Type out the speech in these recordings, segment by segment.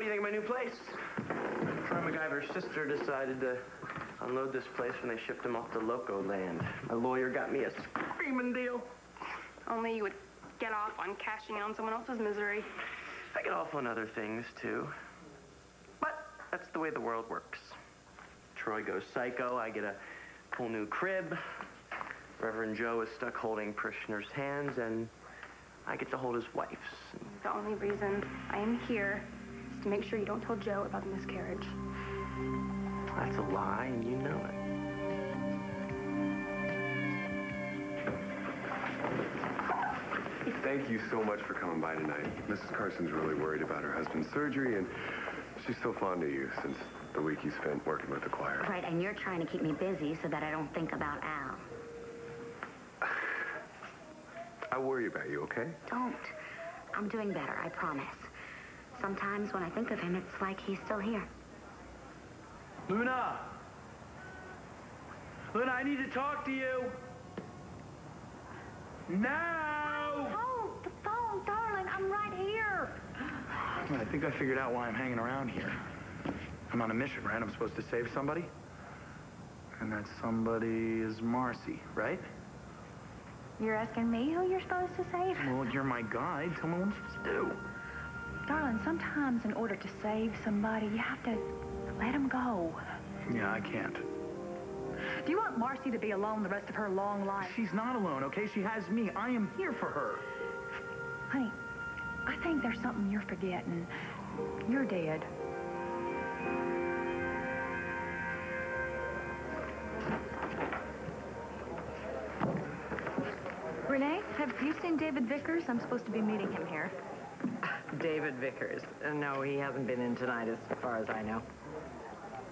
do you think of my new place? Troy MacGyver's sister decided to unload this place when they shipped him off to Loco Land. My lawyer got me a screaming deal. Only you would get off on cashing in on someone else's misery. I get off on other things, too. But that's the way the world works. Troy goes psycho, I get a cool new crib. Reverend Joe is stuck holding parishioners' hands, and I get to hold his wife's. The only reason I am here is to make sure you don't tell Joe about the miscarriage. That's a lie, and you know it. Thank you so much for coming by tonight. Mrs. Carson's really worried about her husband's surgery, and she's so fond of you since the week you spent working with the choir. Right, and you're trying to keep me busy so that I don't think about Al. I worry about you, okay? Don't. I'm doing better, I promise. Sometimes when I think of him, it's like he's still here. Luna! Luna, I need to talk to you! Now! Oh, the phone, darling, I'm right here. Well, I think I figured out why I'm hanging around here. I'm on a mission, right? I'm supposed to save somebody. And that somebody is Marcie, right? You're asking me who you're supposed to save? Well, you're my guide. Tell me what I'm supposed to do. Darling, sometimes in order to save somebody, you have to let them go. Yeah, I can't. Do you want Marcie to be alone the rest of her long life? She's not alone, okay? She has me. I am here for her. Honey, I think there's something you're forgetting. You're dead. Renee, have you seen David Vickers? I'm supposed to be meeting him here. David Vickers. No, he hasn't been in tonight as far as I know.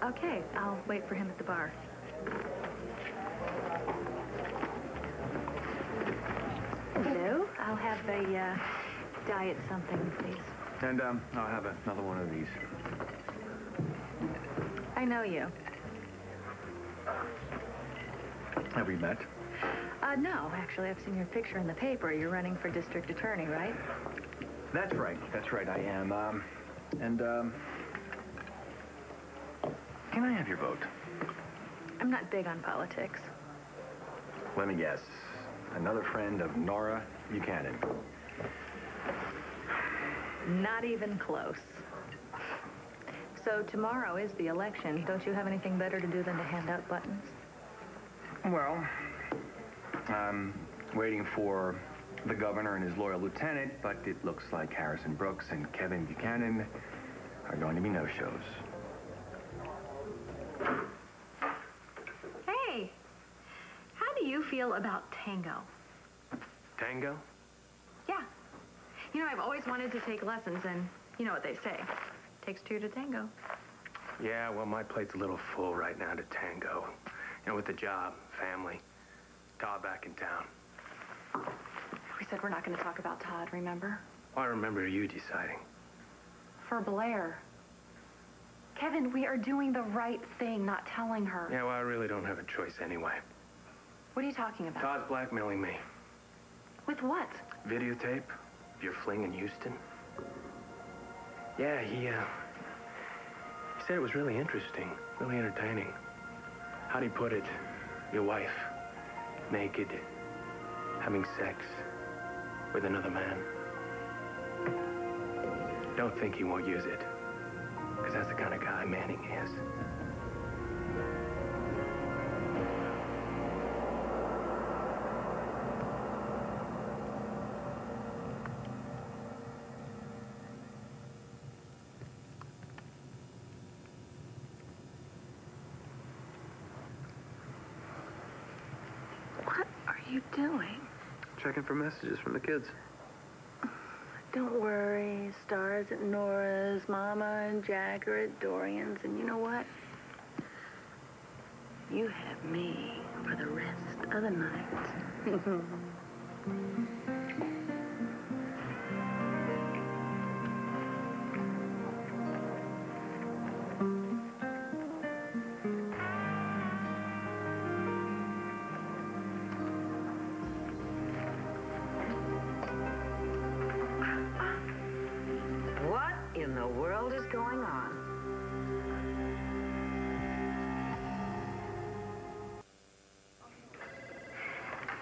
Okay, I'll wait for him at the bar. Hello. I'll have a diet something, please. And I'll have another one of these. I know you. Have we met? No, actually, I've seen your picture in the paper. You're running for district attorney, right? That's right. That's right, I am. Can I have your vote? I'm not big on politics. Let me guess. Another friend of Nora Buchanan. Not even close. So tomorrow is the election. Don't you have anything better to do than to hand out buttons? Well, I'm waiting for the governor and his loyal lieutenant, but it looks like Harrison Brooks and Kevin Buchanan are going to be no-shows. Hey, how do you feel about tango? Tango? Yeah. You know, I've always wanted to take lessons, and you know what they say. Takes two to tango. Yeah, well, my plate's a little full right now to tango. You know, with the job, family, Todd back in town. We said we're not going to talk about Todd, remember? I remember you deciding. For Blair. Kevin, we are doing the right thing, not telling her. Yeah, well, I really don't have a choice anyway. What are you talking about? Todd's blackmailing me. With what? Videotape of your fling in Houston. Yeah, he said it was really interesting, really entertaining. How'd he put it? Your wife, naked, having sex with another man. Don't think he won't use it, because that's the kind of guy Manning is. What are you doing? Checking for messages from the kids. Don't worry. Star's at Nora's, Mama and Jack are at Dorian's, and you know what? You have me for the rest of the night. What in the world world is going on?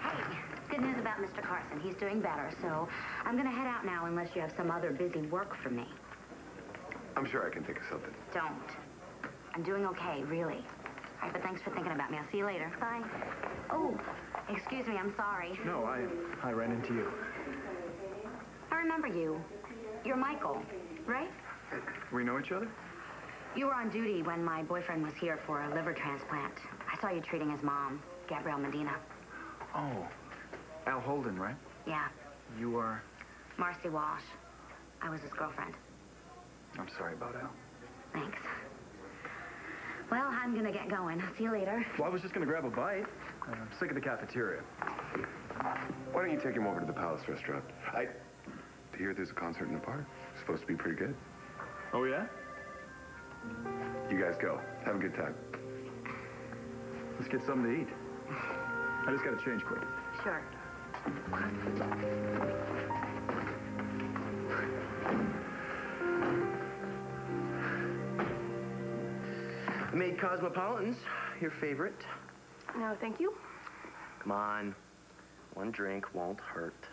Hey, good news about Mr. Carson. He's doing better, so I'm gonna head out now unless you have some other busy work for me. I'm sure I can think of something. Don't. I'm doing okay, really. All right, but thanks for thinking about me. I'll see you later. Bye. Oh, excuse me, I'm sorry. No, I ran into you. I remember you. You're Michael, right? We know each other? You were on duty when my boyfriend was here for a liver transplant. I saw you treating his mom, Gabrielle Medina. Oh, Al Holden, right? Yeah, You are... Marcie Walsh. I was his girlfriend. I'm sorry about Al. Thanks. Well, I'm gonna get going. I'll see you later. Well, I was just gonna grab a bite. I'm sick of the cafeteria. Why don't you take him over to the Palace restaurant? I hear there's a concert in the park. It's supposed to be pretty good. Oh, yeah? You guys go. Have a good time. Let's get something to eat. I just gotta change quick. Sure. I made Cosmopolitans, your favorite. No, thank you. Come on. One drink won't hurt.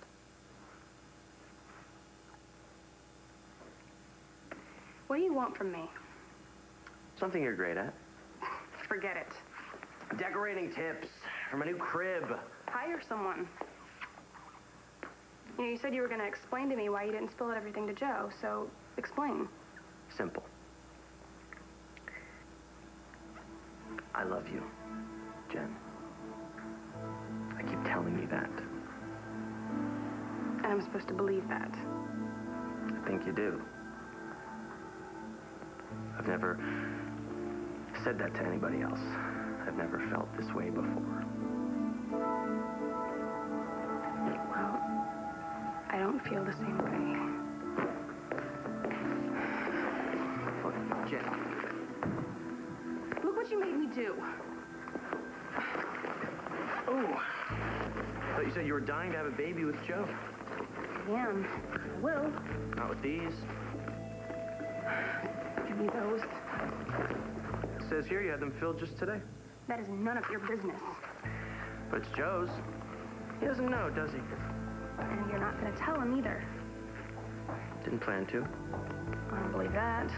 What do you want from me? Something you're great at. Forget it. Decorating tips for my new crib. Hire someone. You know, you said you were going to explain to me why you didn't spill everything to Joe, so explain. Simple. I love you, Jen. I keep telling you that. And I'm supposed to believe that. I think you do. I've never said that to anybody else. I've never felt this way before. Well, I don't feel the same way. Look, Jen. Look what you made me do. Oh. I thought you said you were dying to have a baby with Joe. I am. I will. Not with these. Give me those. It says here you had them filled just today. That is none of your business. But it's Joe's. He doesn't know, does he? And you're not going to tell him either. Didn't plan to. I don't believe that.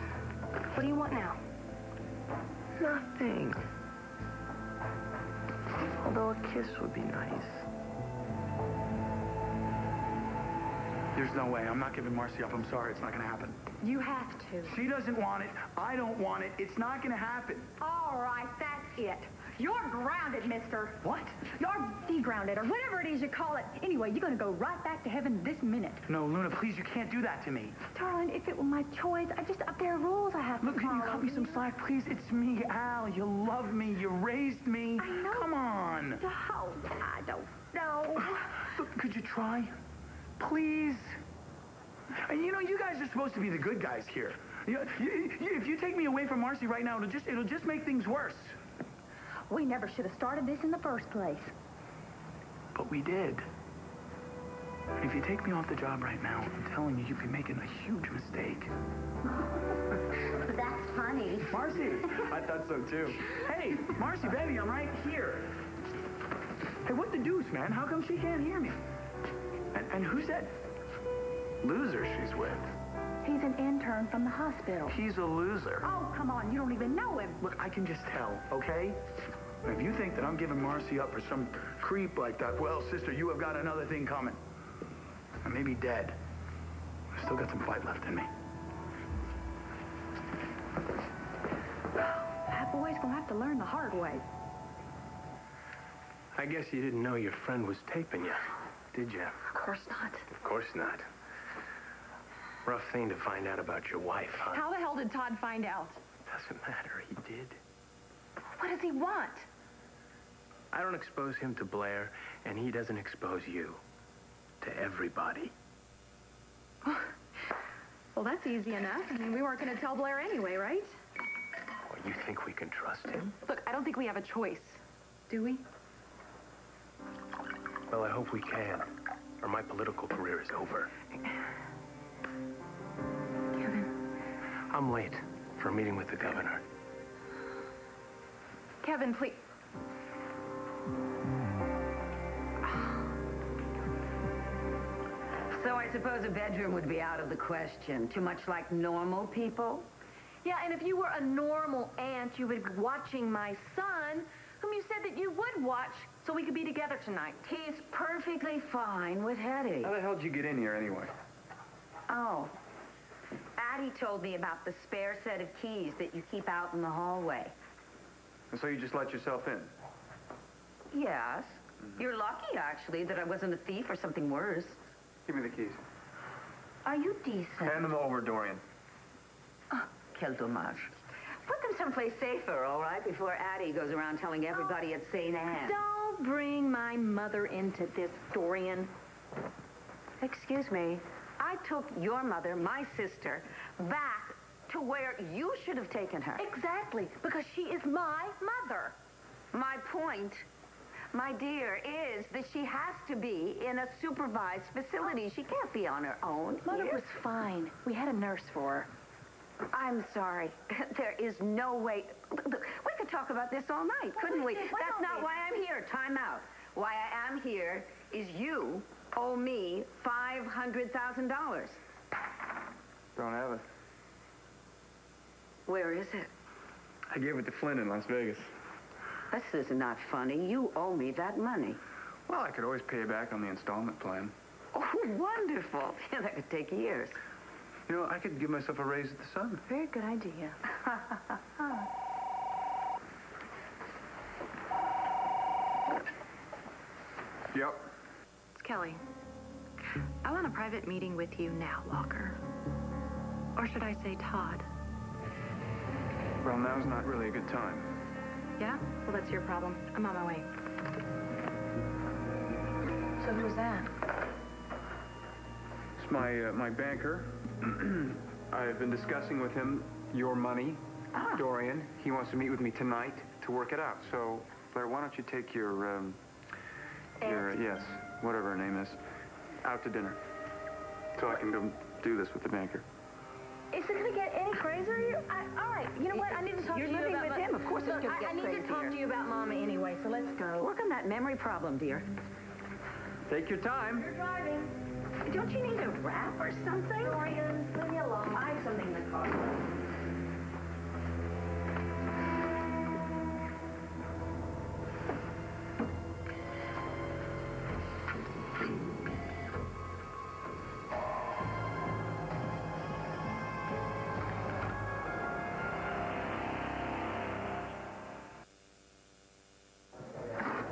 What do you want now? Nothing. Although a kiss would be nice. There's no way. I'm not giving Marcie up. I'm sorry. It's not going to happen. You have to. She doesn't want it. I don't want it. It's not going to happen. All right, that's it. You're grounded, mister. What? You're de-grounded, or whatever it is you call it. Anyway, you're going to go right back to heaven this minute. No, Luna, please, you can't do that to me. Darling, if it were my choice, there are rules I have Look, to can you follow. cut me some slack, please? It's me, Al. You love me. You raised me. I know. Come on. Oh, I don't know. Look, could you try? Please? And you know, you guys are supposed to be the good guys here. If you take me away from Marcie right now, it'll just make things worse. We never should have started this in the first place. But we did. And if you take me off the job right now, I'm telling you, you'd be making a huge mistake. That's funny. Marcie! I thought so, too. Hey, Marcie, baby, I'm right here. Hey, what the deuce, man? How come she can't hear me? And who's that loser she's with? He's an intern from the hospital. He's a loser. Oh, come on. You don't even know him. Look, I can just tell, okay? And if you think that I'm giving Marcie up for some creep like that, well, sister, you have got another thing coming. I may be dead. I've still got some fight left in me. That boy's going to have to learn the hard way. I guess you didn't know your friend was taping you, did you? Of course not. Of course not. Rough thing to find out about your wife, huh? How the hell did Todd find out? Doesn't matter, he did. What does he want? I don't expose him to Blair, and he doesn't expose you. To everybody. Well, that's easy enough. I mean, we weren't going to tell Blair anyway, right? Well, you think we can trust him? Look, I don't think we have a choice. Do we? Well, I hope we can, or my political career is over. Kevin. I'm late for a meeting with the governor. Kevin, please. So I suppose a bedroom would be out of the question. Too much like normal people? Yeah, and if you were a normal aunt, you would be watching my son, whom you said that you would watch so we could be together tonight. He's perfectly fine with Hetty. How the hell did you get in here anyway? Oh. Addie told me about the spare set of keys that you keep out in the hallway. And so you just let yourself in? Yes. You're lucky, actually, that I wasn't a thief or something worse. Give me the keys. Are you decent? Hand them over, Dorian. Oh, quel dommage. Put them someplace safer, all right, before Addie goes around telling everybody it's St. Anne. Don't bring my mother into this, Dorian. Excuse me. I took your mother, my sister, back to where you should have taken her. Exactly, because she is my mother. My point, my dear, is that she has to be in a supervised facility. She can't be on her own. Mother here. was fine. We had a nurse for her. I'm sorry. There is no way. We could talk about this all night, couldn't we? That's not why I'm here. Time out. Why I am here is you owe me $500,000. Don't have it. Where is it? I gave it to Flynn in Las Vegas. This is not funny. You owe me that money. Well, I could always pay you back on the installment plan. Oh, wonderful. Yeah, that could take years. You know, I could give myself a raise at the Sun. Very good idea. Yep. It's Kelly. I want a private meeting with you now, Walker. Or should I say Todd? Well, now's not really a good time. Yeah? Well, that's your problem. I'm on my way. So who's that? It's my banker. I've been discussing with him your money, Dorian. He wants to meet with me tonight to work it out. So, Blair, why don't you take your yes, whatever her name is, out to dinner, so I can go do this with the banker. Is it going to get any crazier? All right, you know what? I need to talk to you about... You're living with him. Of course it's going to get crazier. I need to talk to you about Mama anyway, so let's go. Work on that memory problem, dear. Take your time. You're driving. Don't you need a wrap or something? Dorian, leave me alone. I have something in the car.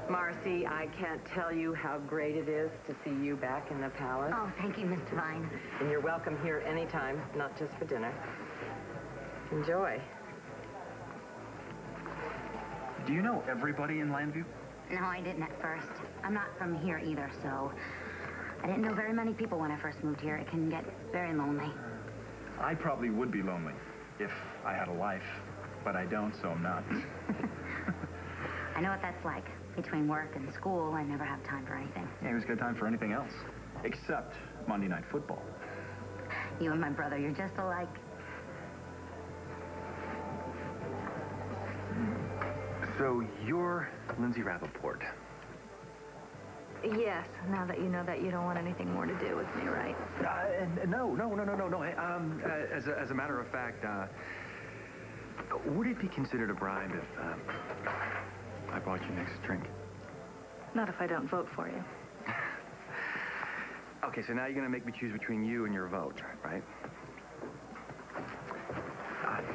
Marcie, I can't tell you how great it is to see you back in the palace. Oh, thank you, Miss Devine. And you're welcome here anytime, not just for dinner. Enjoy. Do you know everybody in Landview? No, I didn't at first. I'm not from here either, so I didn't know very many people when I first moved here. It can get very lonely. I probably would be lonely if I had a life, but I don't, so I'm not. I know what that's like. Between work and school, I never have time for anything. Yeah, who's got time for anything else? Except Monday Night Football. You and my brother, you're just alike. So you're Lindsay Rappaport. Yes, now that you know that you don't want anything more to do with me, right? No. As a matter of fact, would it be considered a bribe if I bought you next drink? Not if I don't vote for you. Okay, so now you're going to make me choose between you and your vote, right?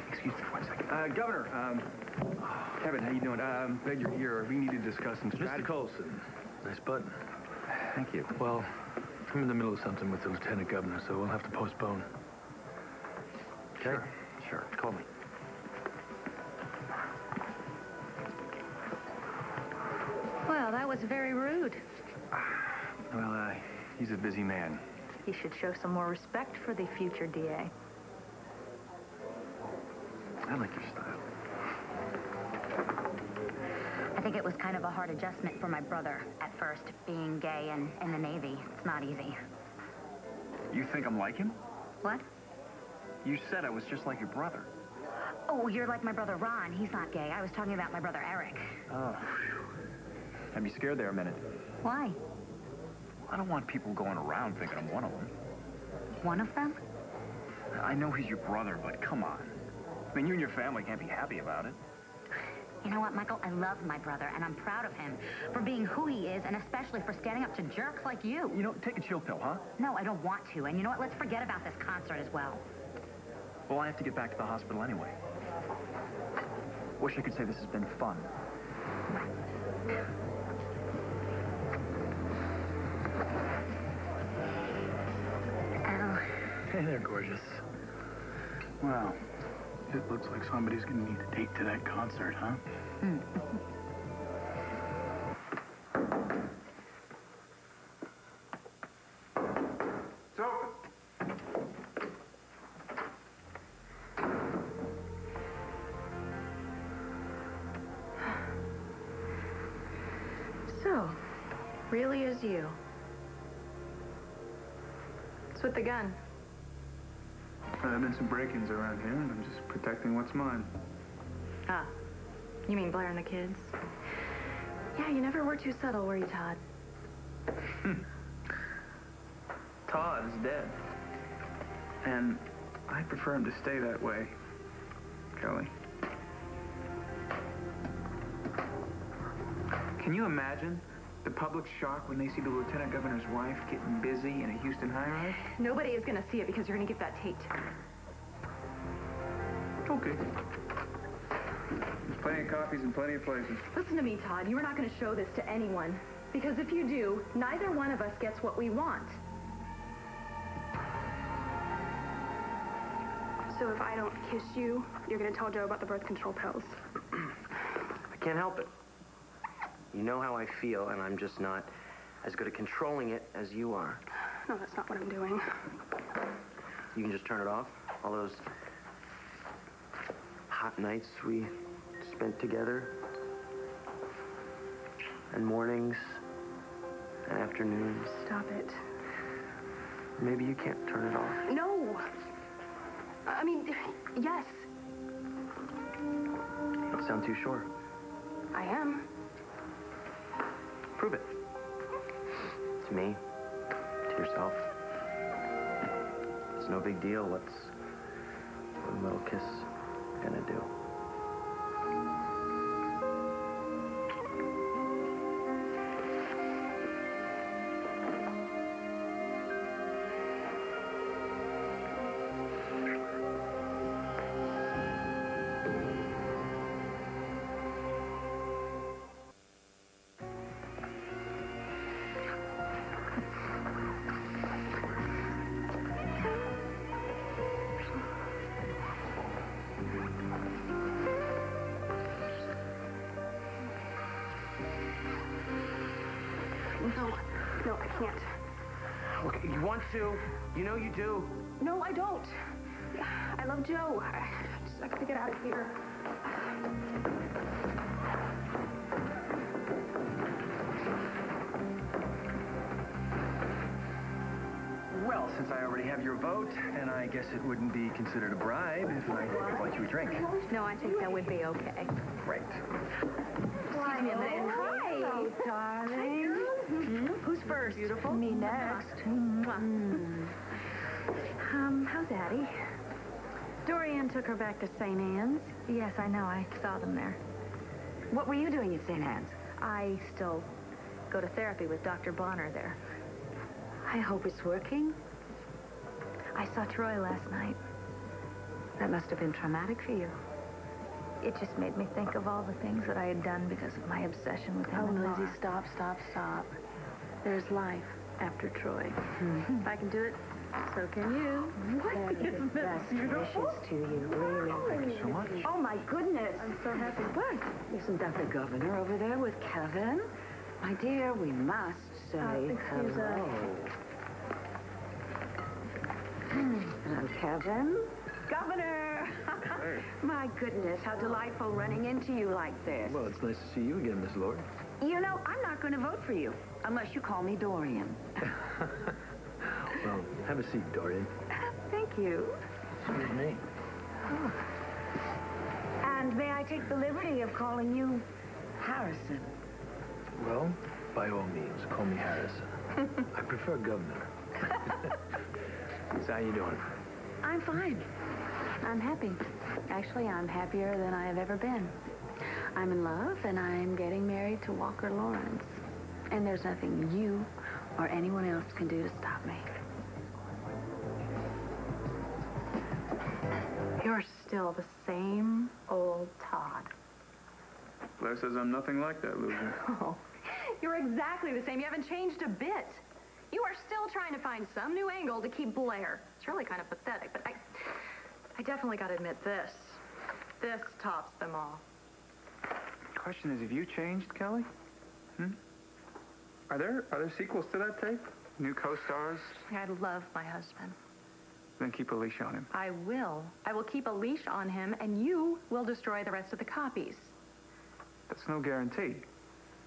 Excuse me for 1 second. Governor, Kevin, how you doing? Glad you're here. We need to discuss some strategy. Mr. Colson, nice button. Thank you. Well, I'm in the middle of something with the lieutenant governor, so we'll have to postpone. Okay? Sure. Call me. Well, that was very rude. Well, he's a busy man. He should show some more respect for the future DA. I like your style. I think it was kind of a hard adjustment for my brother at first, being gay and in the Navy. It's not easy. You think I'm like him? What? You said I was just like your brother. Oh, you're like my brother Ron. He's not gay. I was talking about my brother Eric. Oh. Had me scared there a minute. Why? I don't want people going around thinking I'm one of them. One of them? I know he's your brother, but come on. I mean, you and your family can't be happy about it. You know what, Michael? I love my brother, and I'm proud of him for being who he is, and especially for standing up to jerks like you. You know, take a chill pill, huh? No, I don't want to. And you know what? Let's forget about this concert as well. Well, I have to get back to the hospital anyway. Wish I could say this has been fun. Oh. Hey there, gorgeous. Wow. It looks like somebody's gonna need a date to that concert, huh? It's open. So, really is you. What's with the gun? There have been some break-ins around here, and I'm just protecting what's mine. Ah, you mean Blair and the kids? Yeah, you never were too subtle, were you, Todd? Todd is dead. And I prefer him to stay that way, Kelly. Can you imagine the public shock when they see the lieutenant governor's wife getting busy in a Houston high-rise? Nobody is going to see it because you're going to give that tape to her. Okay. There's plenty of copies in plenty of places. Listen to me, Todd. You are not going to show this to anyone. Because if you do, neither one of us gets what we want. So if I don't kiss you, you're going to tell Joe about the birth control pills. I can't help it. You know how I feel, and I'm just not as good at controlling it as you are. No, that's not what I'm doing. You can just turn it off? All those hot nights we spent together, and mornings, and afternoons. Stop it. Maybe you can't turn it off. No! I mean, yes. You don't sound too sure. I am. Prove it. To me. To yourself. It's no big deal. What's one little kiss gonna do? No, I can't. Look, you want to. You know you do. No, I don't. I love Joe. I have to get out of here. Well, since I already have your vote, then I guess it wouldn't be considered a bribe if I could buy you a drink. No, I think that would be okay. Right. Excuse me a minute. Hi. Hello, darling. Who's first? Beautiful. Me next. How's Addie? Dorian took her back to St. Anne's. Yes, I know. I saw them there. What were you doing at St. Anne's? I still go to therapy with Dr. Bonner there. I hope it's working. I saw Troy last night. That must have been traumatic for you. It just made me think of all the things that I had done because of my obsession with him. Oh, and Lizzie, Laura. stop. There's life after Troy. If I can do it, so can you. What? Isn't that beautiful? Wishes to you, really. Thank you so much. Oh, my goodness. I'm so happy. What? Isn't that the governor over there with Kevin? My dear, we must say excuse hello. Hello, Kevin. Governor! My goodness, how delightful running into you like this. Well, it's nice to see you again, Miss Lord. You know, I'm not going to vote for you unless you call me Dorian. Well, have a seat, Dorian. Thank you. Excuse me. Oh. And may I take the liberty of calling you Harrison? Well, by all means, call me Harrison. I prefer Governor. So how you doing? I'm fine. I'm happy. Actually, I'm happier than I have ever been. I'm in love, and I'm getting married to Walker Lawrence. And there's nothing you or anyone else can do to stop me. You're still the same old Todd. Blair says I'm nothing like that loser. Oh, you're exactly the same. You haven't changed a bit. You are still trying to find some new angle to keep Blair. It's really kind of pathetic, but I definitely got to admit this. This tops them all. The question is, have you changed, Kelly? Are there sequels to that tape? New co-stars? I love my husband. Then keep a leash on him. I will. I will keep a leash on him, and you will destroy the rest of the copies. That's no guarantee.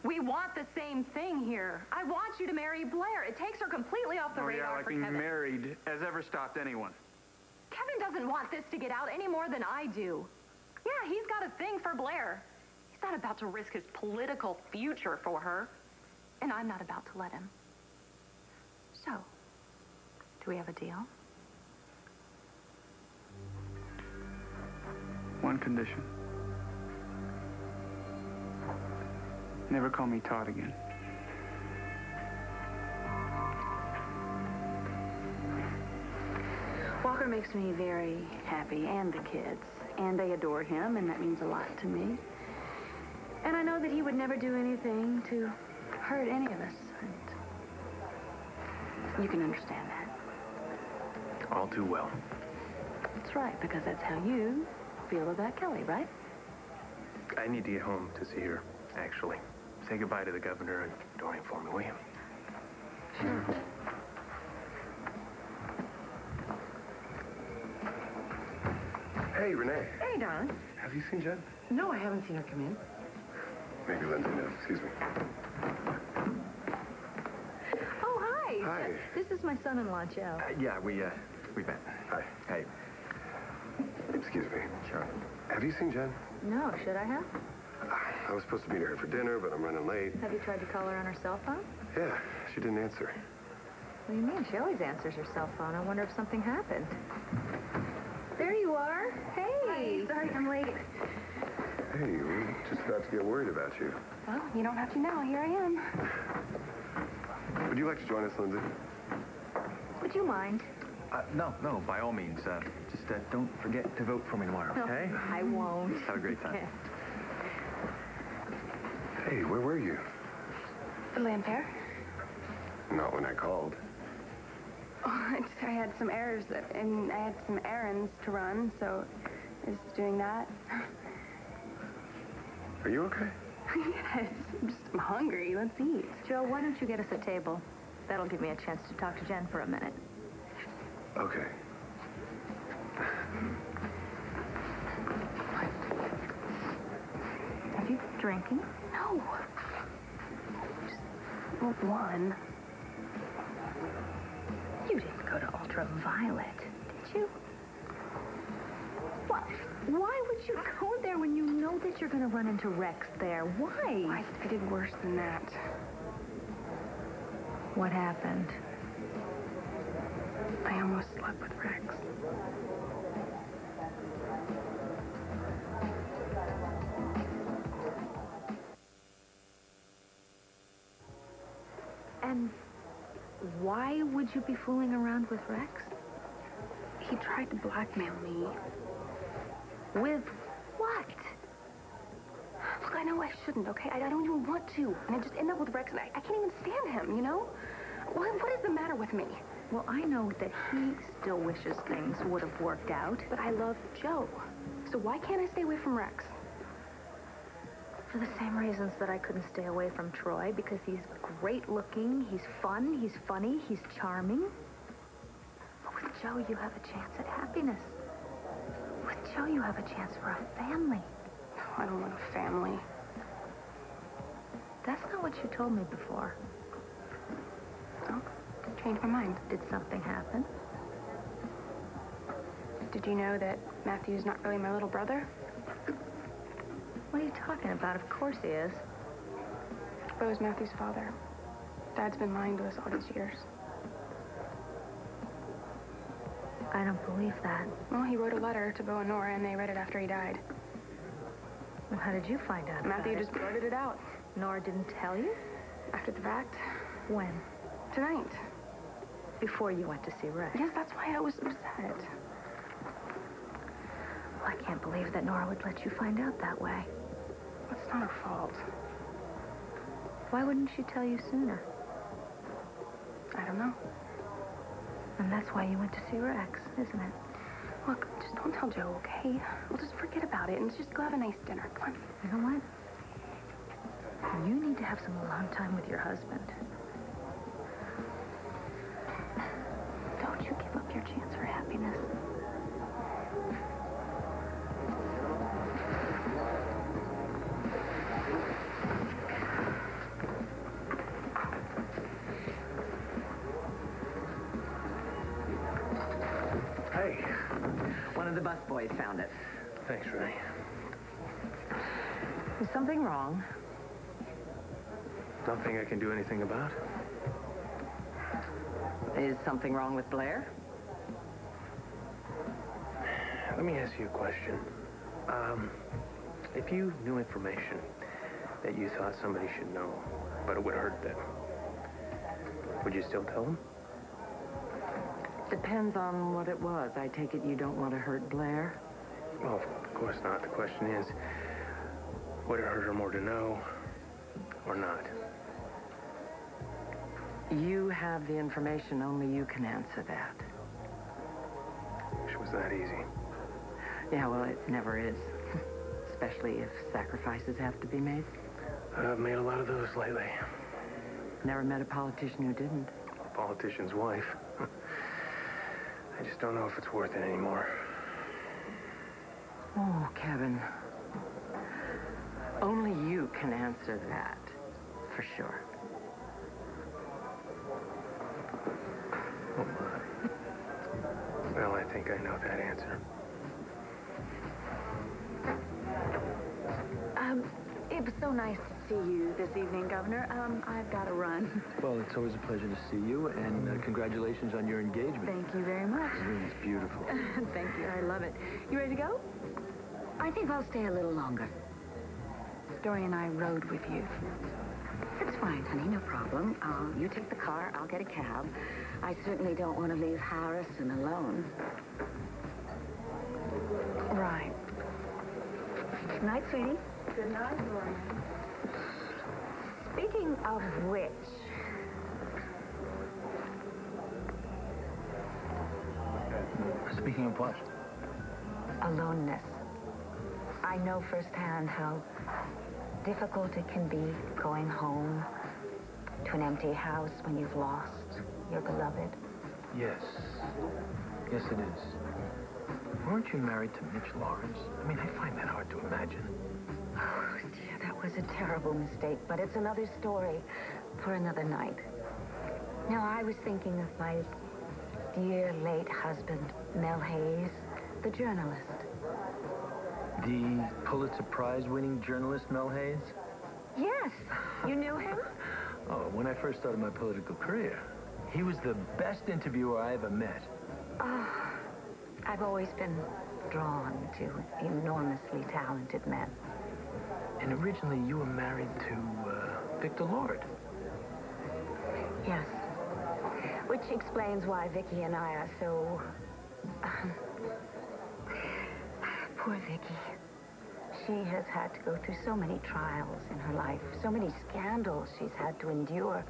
We want the same thing here. I want you to marry Blair. It takes her completely off the radar for being Kevin. married has ever stopped anyone. Kevin doesn't want this to get out any more than I do. Yeah, he's got a thing for Blair. He's not about to risk his political future for her. And I'm not about to let him. So, do we have a deal? One condition. Never call me Todd again. Walker makes me very happy, and the kids. And they adore him, and that means a lot to me. And I know that he would never do anything to hurt any of us. And you can understand that. All too well. That's right, because that's how you feel about Kelly, right? I need to get home to see her, actually. Say goodbye to the governor and Dorian for me, will you? Sure. Hey, Renee. Hey, darling. Have you seen Jen? No, I haven't seen her come in. Maybe Lindsay knows. Excuse me. Oh, hi. Hi. This is my son-in-law, Joe. Yeah, we met. Hi. Hey. Excuse me. Sure. Have you seen Jen? No, should I have? I was supposed to meet her for dinner, but I'm running late. Have you tried to call her on her cell phone? Yeah, she didn't answer. What do you mean? She always answers her cell phone. I wonder if something happened. There you are. Hey. Hi, sorry I'm late. Hey, we're just about to get worried about you. Well, you don't have to now. Here I am. Would you like to join us, Lindsay? Would you mind? No, by all means. Just don't forget to vote for me tomorrow, okay? No, I won't. Have a great time. Hey, where were you? The Lampere? Not when I called. Oh, I had some errors, and I had some errands to run, so I was doing that. Are you okay? Yes, I'm hungry. Let's eat. Joe, why don't you get us a table? That'll give me a chance to talk to Jen for a minute. Okay. Are you drinking? No. Just one. You didn't go to Ultraviolet, did you? What? Why would you go there when you know that you're going to run into Rex there? Why? I did worse than that. What happened? I almost slept with Rex. And why would you be fooling around with Rex? He tried to blackmail me. With what? Look, I know I shouldn't, okay? I don't even want to. And I just end up with Rex, and I can't even stand him, you know? What is the matter with me? Well, I know that he still wishes things would have worked out. But I love Joe. So why can't I stay away from Rex? For the same reasons that I couldn't stay away from Troy, because he's great looking, he's fun, he's funny, he's charming. But with Joe, you have a chance at happiness. With Joe, you have a chance for a family. No, I don't want a family. That's not what you told me before. Oh, changed my mind. Did something happen? Did you know that Matthew's not really my little brother? What are you talking about? Of course he is. Bo's Matthew's father. Dad's been lying to us all these years. I don't believe that. Well, he wrote a letter to Bo and Nora, and they read it after he died. Well, how did you find out Matthew about just blurted it out. Nora didn't tell you? After the fact. When? Tonight. Before you went to see Rex? Yes, that's why I was upset. Well, I can't believe that Nora would let you find out that way. It's not her fault. Why wouldn't she tell you sooner? I don't know. And that's why you went to see Rex, isn't it? Look, just don't tell Joe, okay? We'll just forget about it and just go have a nice dinner. Come on. You know what? You need to have some alone time with your husband. Don't you give up your chance for happiness. Hey, one of the busboys found it. Thanks, Ray. Is something wrong? Nothing I can do anything about. Is something wrong with Blair? Let me ask you a question. If you knew information that you thought somebody should know, but it would hurt them, would you still tell them? Depends on what it was. I take it you don't want to hurt Blair? Well, of course not. The question is, would it hurt her more to know or not? You have the information. Only you can answer that. Wish it was that easy. Yeah, well, it never is. Especially if sacrifices have to be made. I've made a lot of those lately. Never met a politician who didn't. A politician's wife. I just don't know if it's worth it anymore. Oh, Kevin. Only you can answer that, for sure. Oh, my. Well, I think I know that answer. It was so nice to see you this evening, Governor. I've got to run. Well, it's always a pleasure to see you, and congratulations on your engagement. Thank you very much. It's beautiful. Thank you. I love it. You ready to go? I think I'll stay a little longer. Dory and I rode with you. It's fine, honey, no problem. You take the car, I'll get a cab. I certainly don't want to leave Harrison alone. Right. Good night, sweetie. Good night, Dory. Speaking of which, Speaking of what? aloneness. I know firsthand how difficult it can be going home to an empty house when you've lost your beloved. Yes. Yes, it is. Weren't you married to Mitch Lawrence? I mean, I find that hard to imagine. Oh, dear, that was a terrible mistake, but it's another story for another night. Now, I was thinking of my dear late husband, Mel Hayes, the journalist. The Pulitzer Prize-winning journalist, Mel Hayes? Yes. You knew him? Oh, when I first started my political career. He was the best interviewer I ever met. Oh, I've always been drawn to enormously talented men. And originally you were married to Victor Lord. Yes. Which explains why Vicky and I are so... Poor Vicky. She has had to go through so many trials in her life, so many scandals she's had to endure.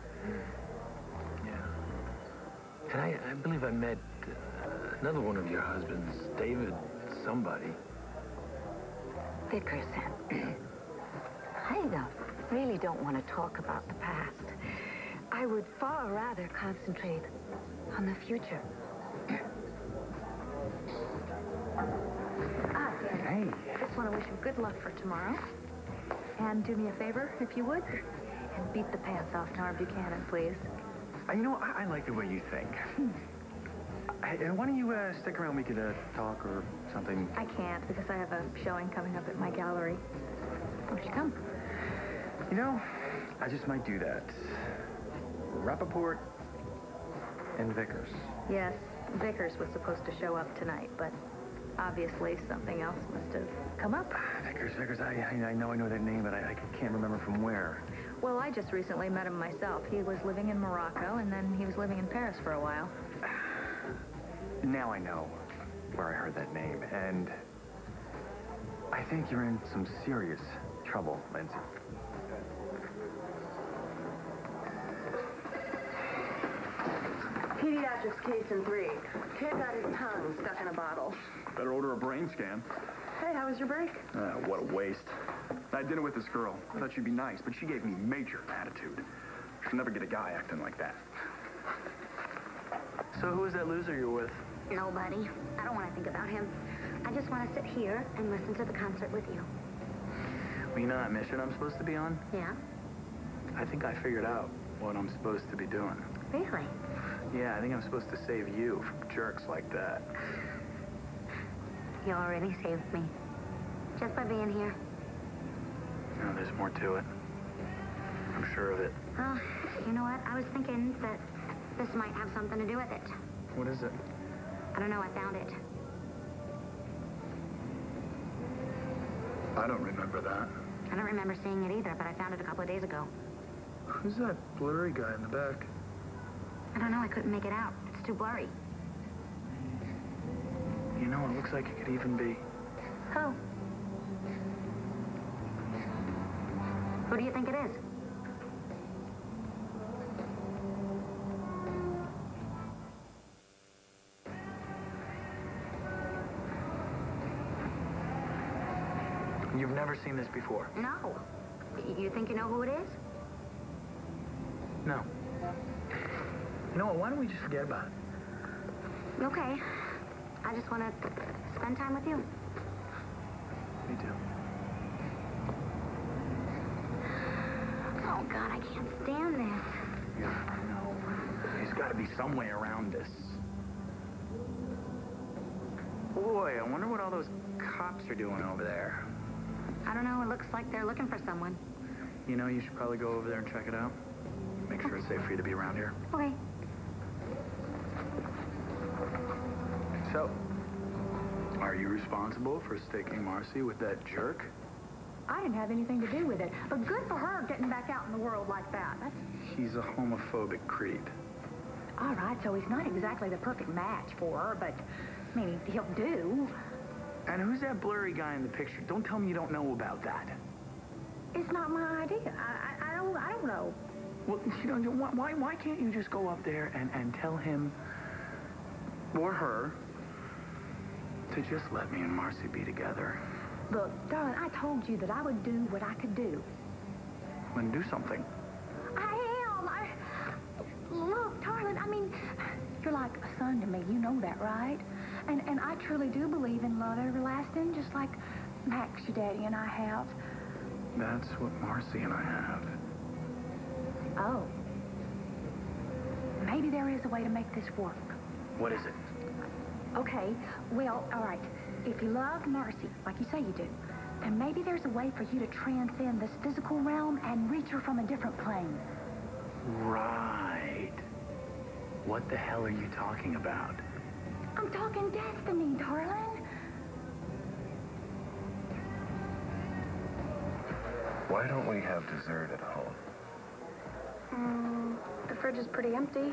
Yeah. And I believe I met another one of your husbands, David somebody. Dickerson. I really don't want to talk about the past. I would far rather concentrate on the future. Hey. Just want to wish you good luck for tomorrow. And do me a favor, if you would. And beat the pants off Nora Buchanan, please. You know, I like the way you think. Hey, why don't you stick around? We could talk or something. I can't because I have a showing coming up at my gallery. Why don't you come? You know, I just might do that. Rappaport and Vickers. Yes, Vickers was supposed to show up tonight, but obviously something else must have come up. Vickers, I know that name, but I can't remember from where. Well, I just recently met him myself. He was living in Morocco, and then he was living in Paris for a while. Now I know where I heard that name, and I think you're in some serious trouble, Lindsay. Pediatrics case in 3. Kid got his tongue stuck in a bottle. Better order a brain scan. Hey, how was your break? What a waste. I had dinner with this girl. I thought she'd be nice, but she gave me major attitude. She'll never get a guy acting like that. So who is that loser you're with? Nobody. I don't want to think about him. I just want to sit here and listen to the concert with you. Well, you know that mission I'm supposed to be on? Yeah? I think I figured out what I'm supposed to be doing. Really? Yeah, I think I'm supposed to save you from jerks like that. You already saved me. Just by being here. No, there's more to it. I'm sure of it. Oh, you know what? I was thinking that this might have something to do with it. What is it? I don't know. I found it. I don't remember that. I don't remember seeing it either, but I found it a couple of days ago. Who's that blurry guy in the back? I don't know. I couldn't make it out. It's too blurry. You know, it looks like it could even be... Who? Who do you think it is? You've never seen this before? No. You think you know who it is? No. You know what? Why don't we just forget about it? Okay. I just want to spend time with you. Me too. Oh, God, I can't stand this. Yeah, I know. There's got to be some way around this. Boy, I wonder what all those cops are doing over there. I don't know. It looks like they're looking for someone. You know, you should probably go over there and check it out. Make sure it's safe for you to be around here. Okay. So, are you responsible for sticking Marcie with that jerk? I didn't have anything to do with it, but good for her getting back out in the world like that. He's a homophobic creep. All right, so he's not exactly the perfect match for her, but, I mean, he'll do. And who's that blurry guy in the picture? Don't tell me you don't know about that. It's not my idea. I don't know. Well, you know, why can't you just go up there and tell him or her to just let me and Marcie be together? Look, darling, I told you that I would do what I could do. Then do something. Look, darling, I mean, you're like a son to me. You know that, right? And I truly do believe in love everlasting, just like Max, your daddy, and I have. That's what Marcie and I have. Oh. Maybe there is a way to make this work. What is it? Okay, well, all right. If you love Marcie, like you say you do, then maybe there's a way for you to transcend this physical realm and reach her from a different plane. Right. What the hell are you talking about? I'm talking destiny, darling. Why don't we have dessert at home? The fridge is pretty empty.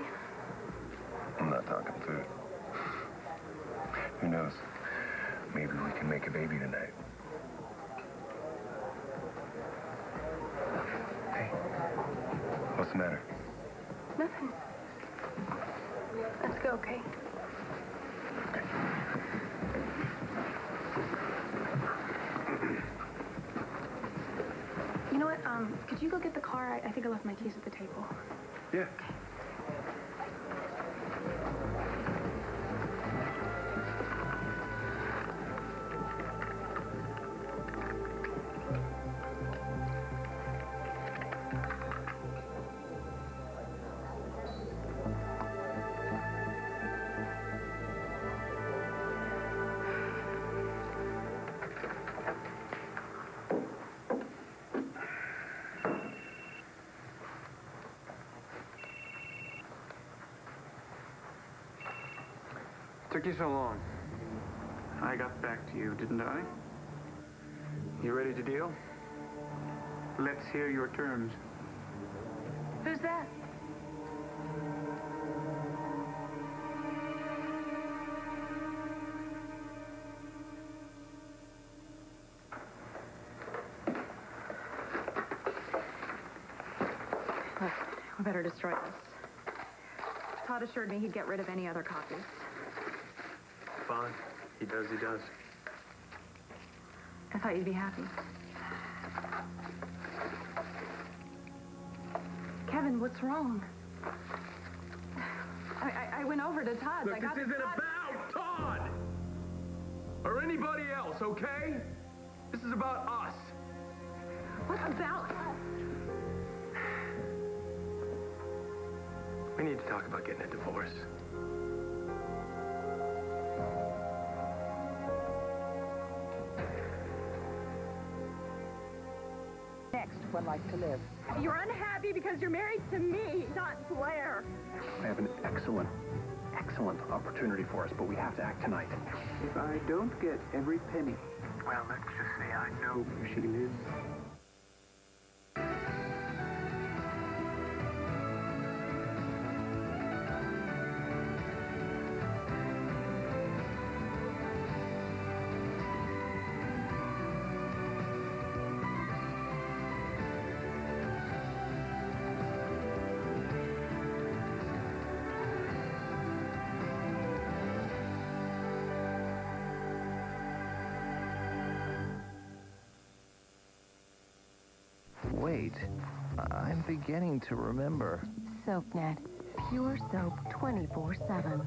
I'm not talking food. Who knows? Maybe we can make a baby tonight. Hey, what's the matter? Nothing. Let's go, okay? You know what? Could you go get the car? I think I left my keys at the table. Yeah. Took you so long. I got back to you, didn't I? You ready to deal? Let's hear your terms. Who's that? Look, we better destroy this. Todd assured me he'd get rid of any other copies. Fine. He does, he does. I thought you'd be happy. Kevin, what's wrong? I went over to Todd's. Look, this isn't about Todd! Or anybody else, okay? This is about us. What about us? We need to talk about getting a divorce. Next, one life to live. You're unhappy because you're married to me, not Blair. I have an excellent opportunity for us, but we have to act tonight. If I don't get every penny, well, let's just say I know where she lives. Wait, I'm beginning to remember. SoapNet. Pure soap 24/7.